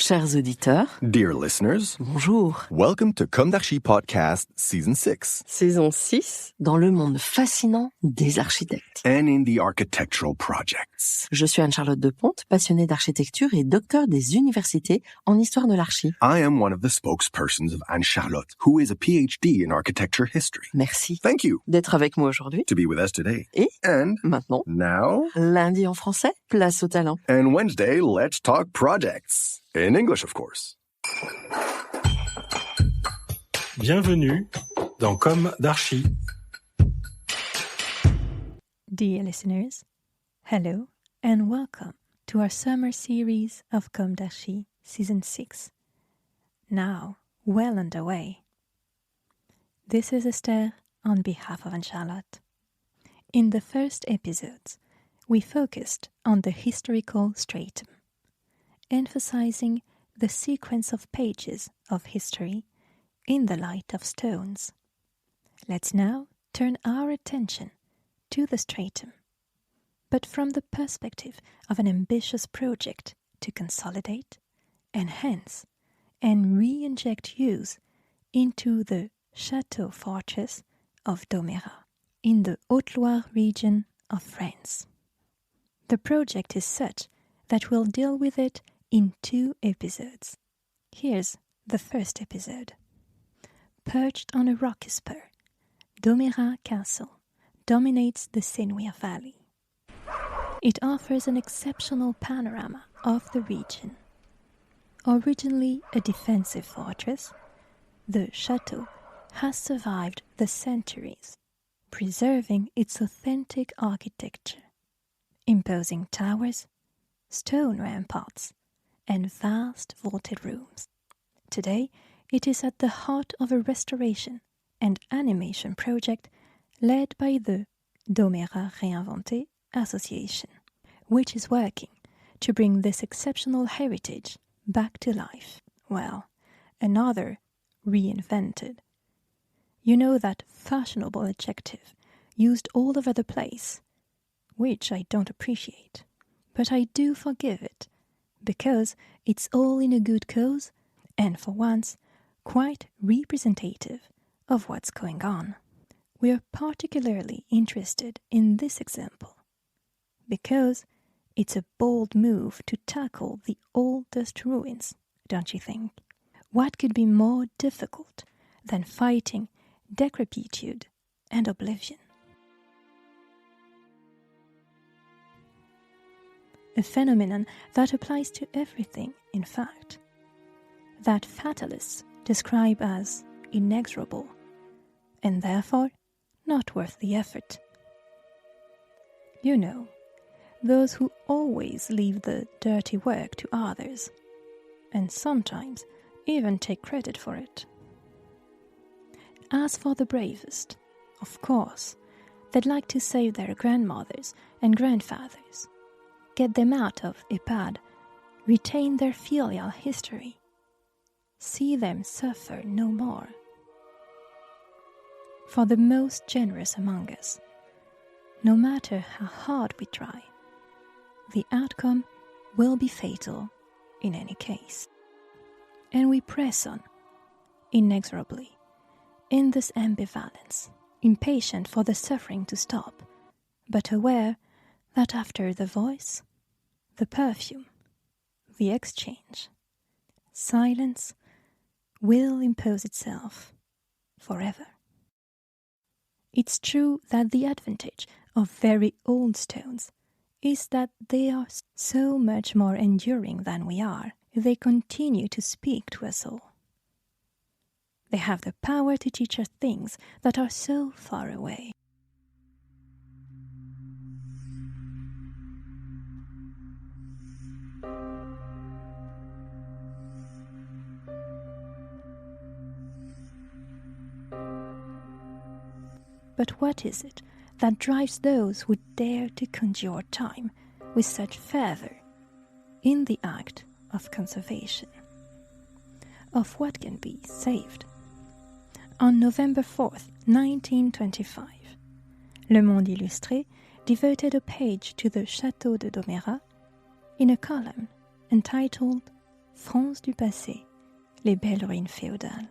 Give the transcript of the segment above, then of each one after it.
Chers auditeurs, Dear listeners, bonjour. welcome to Comme d'Archi Podcast Season 6. Saison 6, dans le monde fascinant des architectes. And in the architectural projects. Je suis Anne-Charlotte Deponte, passionnée d'architecture et docteur des universités en histoire de l'archi. I am one of the spokespersons of Anne-Charlotte, who is a PhD in architecture history. Merci. Thank you. D'être avec moi aujourd'hui. To be with us today. Et And maintenant, now, lundi en français, place au talent. and Wednesday, let's talk projects. In English, of course. Bienvenue dans Comme d'Archi. Dear listeners, hello and welcome to our summer series of Comme d'Archi Season 6, now well underway. This is Esther on behalf of Anne-Charlotte. In the first episodes, we focused on the historical stratum, emphasizing the sequence of pages of history in the light of stones. Let's now turn our attention to the stratum, but from the perspective of an ambitious project to consolidate, enhance, and re-inject use into the Château fortress of Domeyrat in the Haute-Loire region of France. The project is such that we'll deal with it in 2 episodes. Here's the first episode. Perched on a rocky spur, Domeyrat Castle dominates the Senoia Valley. It offers an exceptional panorama of the region. Originally a defensive fortress, the chateau has survived the centuries, preserving its authentic architecture, imposing towers, stone ramparts, and vast vaulted rooms. Today, it is at the heart of a restoration and animation project led by the Domeyrat Réinventé Association, which is working to bring this exceptional heritage back to life. Well, another reinvented. You know that fashionable adjective used all over the place, which I don't appreciate, but I do forgive it, because it's all in a good cause, and for once, quite representative of what's going on. We are particularly interested in this example, because it's a bold move to tackle the oldest ruins, don't you think? What could be more difficult than fighting decrepitude and oblivion? A phenomenon that applies to everything, in fact, that fatalists describe as inexorable, and therefore not worth the effort. You know, those who always leave the dirty work to others, and sometimes even take credit for it. As for the bravest, of course, they'd like to save their grandmothers and grandfathers, get them out of EHPAD, retain their filial history, see them suffer no more. For the most generous among us, no matter how hard we try, the outcome will be fatal in any case. And we press on, inexorably, in this ambivalence, impatient for the suffering to stop, but aware that after the voice, the perfume, the exchange, silence will impose itself forever. It's true that the advantage of very old stones is that they are so much more enduring than we are. They continue to speak to us all. They have the power to teach us things that are so far away. But what is it that drives those who dare to conjure time with such fervor in the act of conservation? Of what can be saved? On November 4th, 1925, Le Monde Illustré devoted a page to the Château de Domeyrat in a column entitled France du passé, les belles ruines féodales.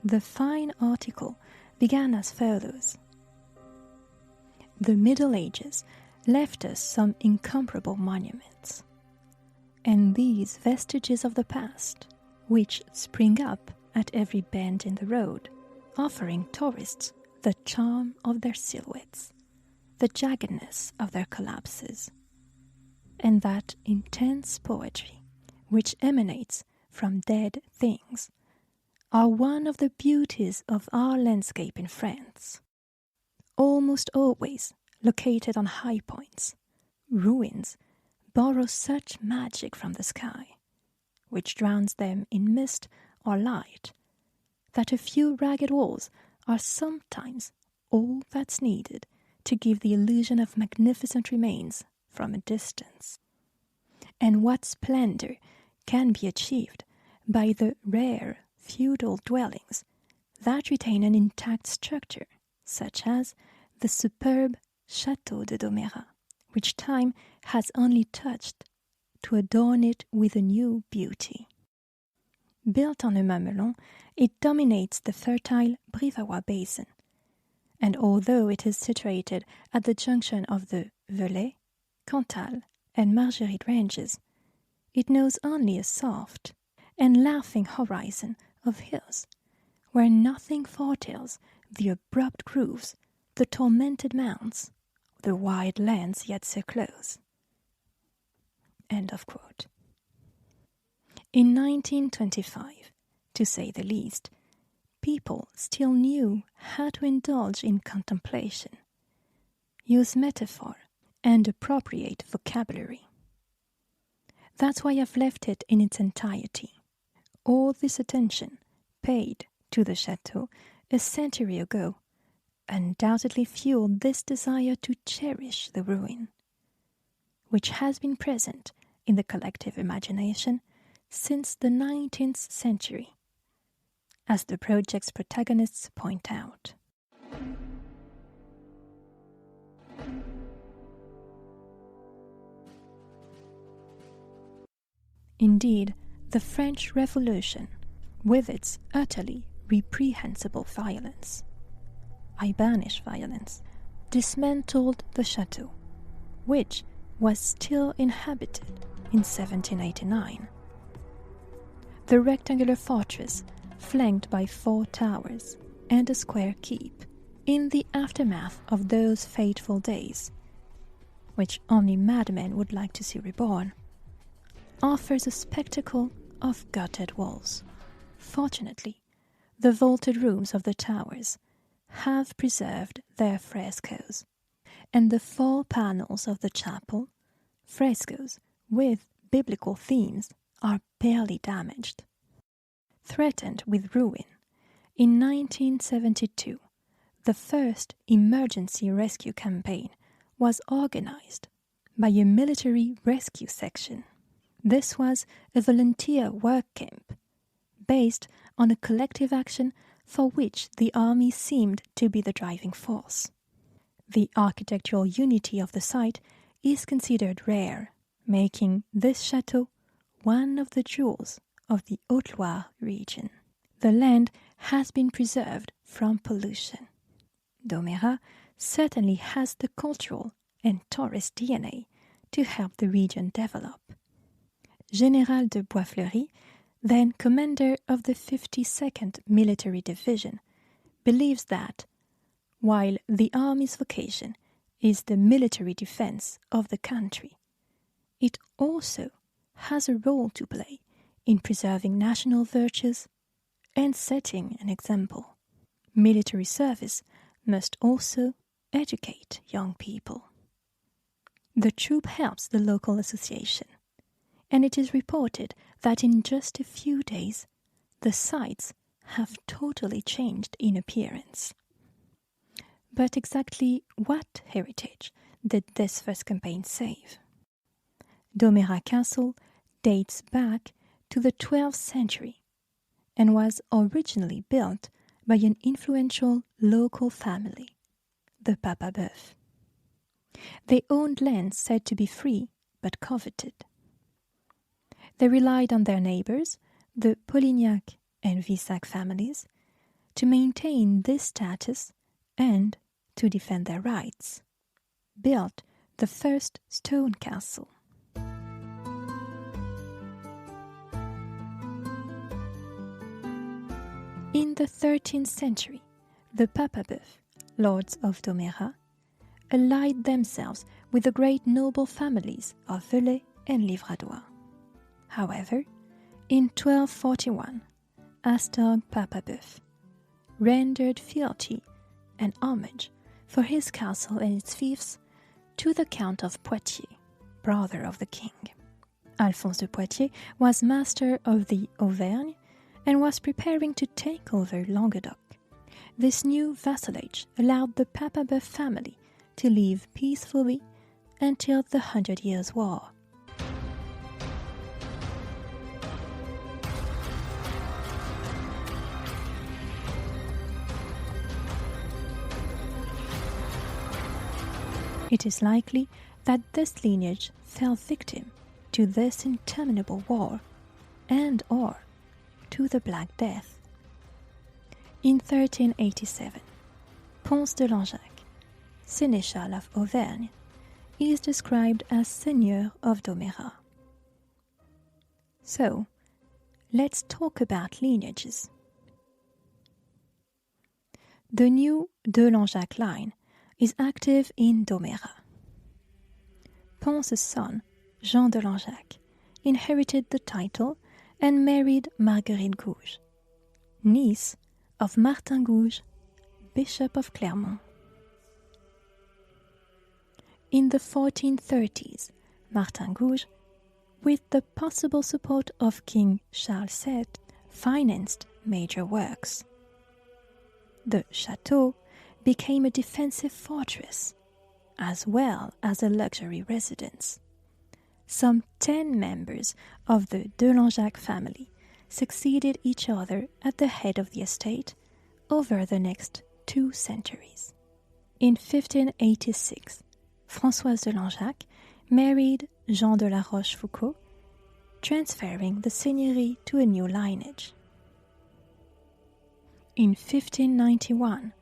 The fine article began as follows. The Middle Ages left us some incomparable monuments, and these vestiges of the past, which spring up at every bend in the road, offering tourists the charm of their silhouettes, the jaggedness of their collapses, and that intense poetry which emanates from dead things, are one of the beauties of our landscape in France. Almost always located on high points, ruins borrow such magic from the sky, which drowns them in mist or light, that a few ragged walls are sometimes all that's needed to give the illusion of magnificent remains from a distance. And what splendor can be achieved by the rare feudal dwellings that retain an intact structure, such as the superb Château de Domeyrat, which time has only touched to adorn it with a new beauty. Built on a mamelon, it dominates the fertile Brivarois basin, and although it is situated at the junction of the Velay, Cantal, and Marguerite ranges, it knows only a soft and laughing horizon of hills, where nothing foretells the abrupt grooves, the tormented mounts, the wide lands yet so close. End of quote. In 1925, to say the least, people still knew how to indulge in contemplation, use metaphor, and appropriate vocabulary. That's why I've left it in its entirety. All this attention paid to the chateau a century ago undoubtedly fueled this desire to cherish the ruin, which has been present in the collective imagination since the 19th century, as the project's protagonists point out. Indeed, the French Revolution, with its utterly reprehensible violence, I banish violence, dismantled the chateau, which was still inhabited in 1789. The rectangular fortress, flanked by 4 towers and a square keep, in the aftermath of those fateful days, which only madmen would like to see reborn, offers a spectacle of gutted walls. Fortunately, the vaulted rooms of the towers have preserved their frescoes, and the 4 panels of the chapel, frescoes with biblical themes, are barely damaged. Threatened with ruin, in 1972, the first emergency rescue campaign was organized by a military rescue section. This was a volunteer work camp based on a collective action for which the army seemed to be the driving force. The architectural unity of the site is considered rare, making this chateau one of the jewels of the Haute-Loire region. The land has been preserved from pollution. Domeyrat certainly has the cultural and tourist DNA to help the region develop. Général de Boisfleury, then commander of the 52nd Military Division, believes that, while the army's vocation is the military defense of the country, it also has a role to play in preserving national virtues and setting an example. Military service must also educate young people. The troop helps the local association, and it is reported that in just a few days, the sites have totally changed in appearance. But exactly what heritage did this first campaign save? Domeyrat Castle dates back to the 12th century and was originally built by an influential local family, the Papa Boeuf. They owned land said to be free but coveted. they relied on their neighbors, the Polignac and Vissac families, to maintain this status and to defend their rights, built the first stone castle. In the 13th century, the Papabeuf, lords of Domeyrat, allied themselves with the great noble families of Velay and Livradois. However, in 1241, Astorg Papabeuf rendered fealty and homage for his castle and its fiefs to the Count of Poitiers, brother of the king. Alphonse de Poitiers was master of the Auvergne and was preparing to take over Languedoc. This new vassalage allowed the Papabeuf family to live peacefully until the 100 Years' War. It is likely that this lineage fell victim to this interminable war and/or to the Black Death. In 1387, Ponce de Langeac, Seneschal of Auvergne, is described as Seigneur of Domeyrat. So, let's talk about lineages. The new de Langeac line is active in Domeyrat. Ponce's son, Jean de Langeac, inherited the title and married Marguerite Gouges, niece of Martin Gouges, Bishop of Clermont. In the 1430s, Martin Gouges, with the possible support of King Charles VII, financed major works. The chateau became a defensive fortress, as well as a luxury residence. Some 10 members of the de Langeac family succeeded each other at the head of the estate over the next 2 centuries. In 1586, Françoise de Langeac married Jean de la Rochefoucauld, transferring the seigneury to a new lineage. In 1591,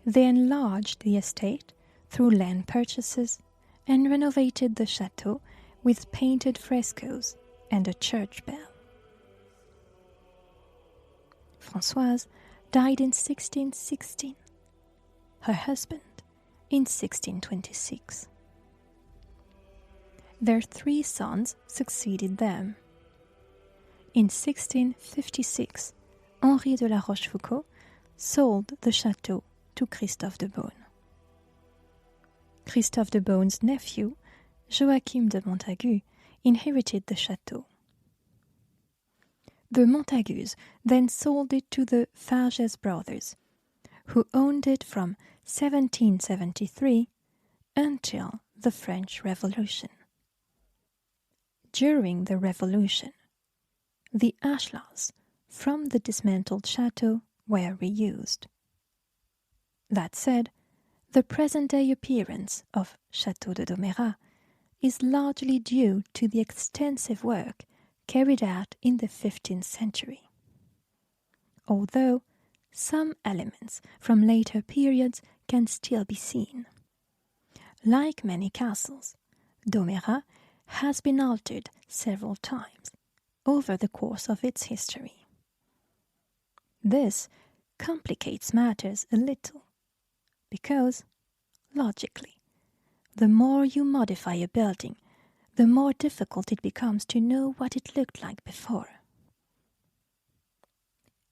they enlarged the estate through land purchases and renovated the chateau with painted frescoes and a church bell. Françoise died in 1616, her husband in 1626. Their 3 sons succeeded them. In 1656, Henri de la Rochefoucauld sold the chateau to Christophe de Beaune. Christophe de Beaune's nephew, Joachim de Montagu, inherited the chateau. The Montagus then sold it to the Farges brothers, who owned it from 1773 until the French Revolution. During the Revolution, the ashlars from the dismantled chateau were reused. That said, the present-day appearance of Château de Domeyrat is largely due to the extensive work carried out in the 15th century. Although some elements from later periods can still be seen. Like many castles, Domeyrat has been altered several times over the course of its history. This complicates matters a little because, logically, the more you modify a building, the more difficult it becomes to know what it looked like before.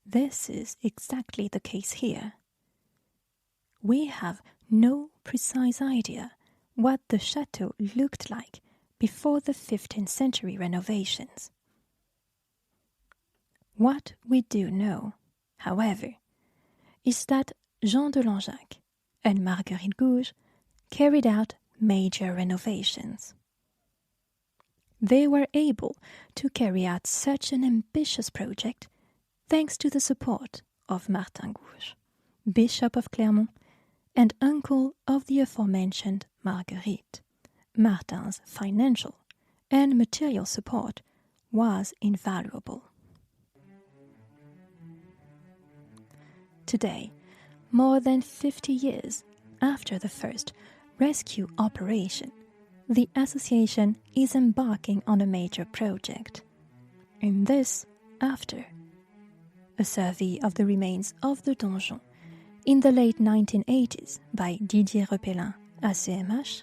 This is exactly the case here. We have no precise idea what the chateau looked like before the 15th century renovations. What we do know, however, is that Jean de Langeac and Marguerite Gouges carried out major renovations. They were able to carry out such an ambitious project thanks to the support of Martin Gouges, Bishop of Clermont and uncle of the aforementioned Marguerite. Martin's financial and material support was invaluable. Today, more than 50 years after the first rescue operation, the association is embarking on a major project. In this, after a survey of the remains of the donjon in the late 1980s by Didier Repellin, ACMH,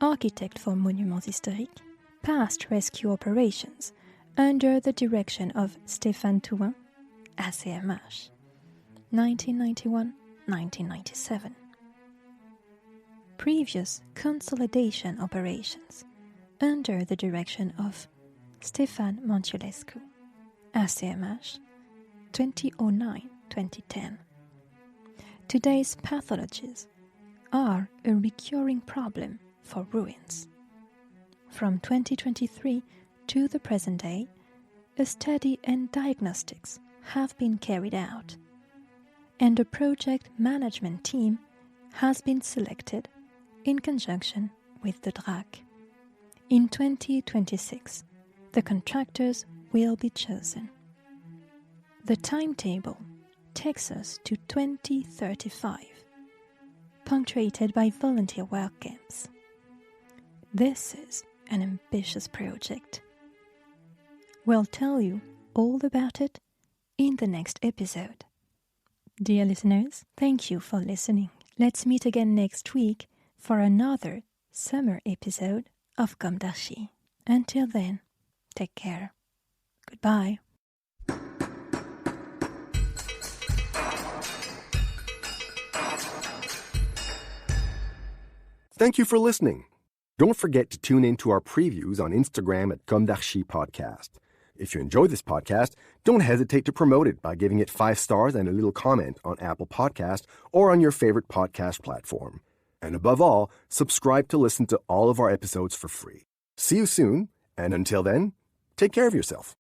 architect for Monuments Historiques, past rescue operations under the direction of Stéphane Touin, ACMH, 1991-1997. Previous consolidation operations under the direction of Stéphane Mantiulescu, ACMH, 2009-2010. Today's pathologies are a recurring problem for ruins. From 2023 to the present day, a study and diagnostics have been carried out, and a project management team has been selected in conjunction with the DRAC. In 2026, the contractors will be chosen. The timetable takes us to 2035, punctuated by volunteer work camps. This is an ambitious project. We'll tell you all about it in the next episode. Dear listeners, thank you for listening. Let's meet again next week for another summer episode of Comme d'Archi. Until then, take care. Goodbye. Thank you for listening. Don't forget to tune in to our previews on Instagram at Comme d'Archi Podcast. If you enjoy this podcast, don't hesitate to promote it by giving it 5 stars and a little comment on Apple Podcast or on your favorite podcast platform. And above all, subscribe to listen to all of our episodes for free. See you soon, and until then, take care of yourself.